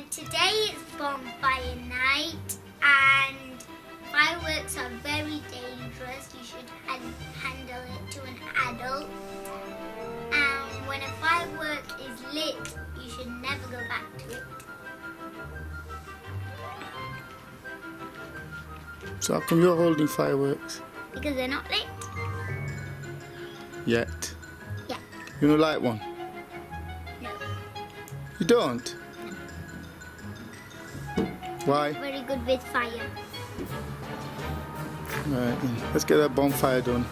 And today is bonfire night, and fireworks are very dangerous. You should handle it to an adult. And when a firework is lit, you should never go back to it. So how come you're holding fireworks? Because they're not lit. Yet? Yeah. You don't like one? No. You don't? Why? Very good with fire. Right, then. Let's get that bonfire done.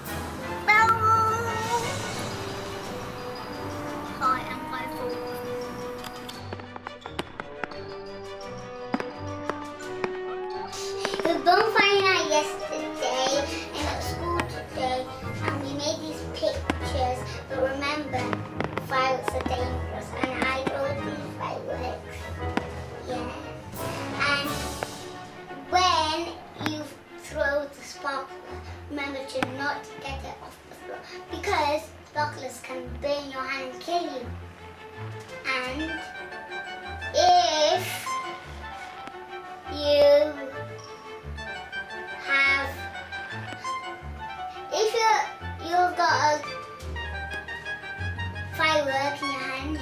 The bonfire night yesterday and at school today, and we made these pictures. But remember, fireworks are dangerous, and I wrote these fireworks. Yeah. And when you throw the sparkler, remember to not get it off the floor, because sparklers can burn your hand and kill you. And if you've got a firework in your hand,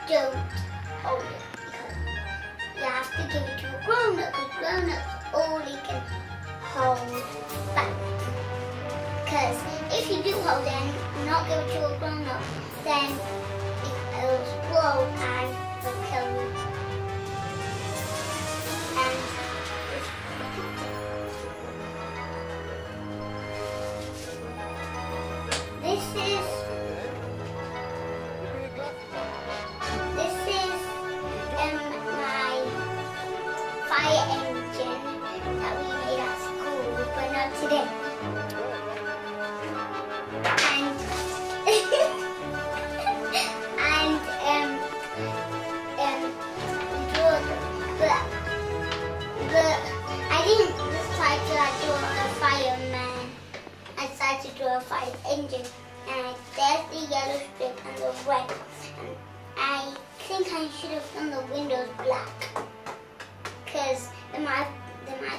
don't hold it, because you have to give it to a grown-up, because grown-ups only can hold back. Because if you do hold it and not give it to a grown-up, then it will explode and will kill you. And this is my fire engine that we made at school, but not today. But I didn't decide to do a fireman. I decided to do a fire engine. And there's the yellow strip and the red. And I think I should have done the windows black, because there might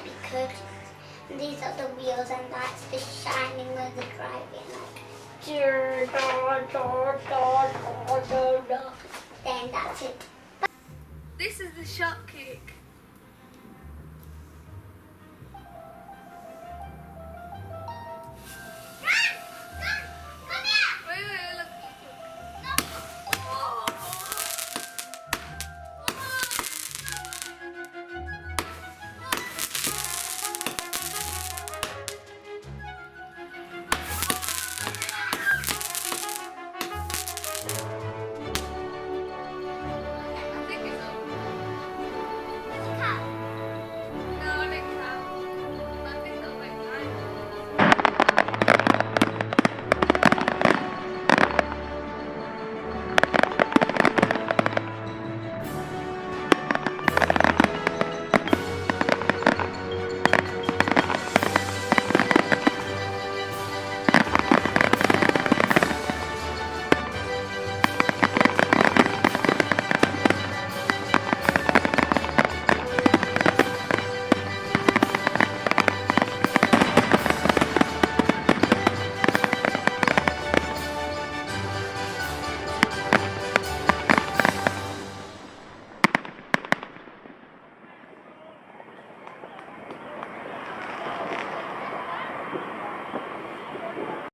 be curtains. And these are the wheels, and that's the shining when they're driving. Then that's it. This is the shot cake.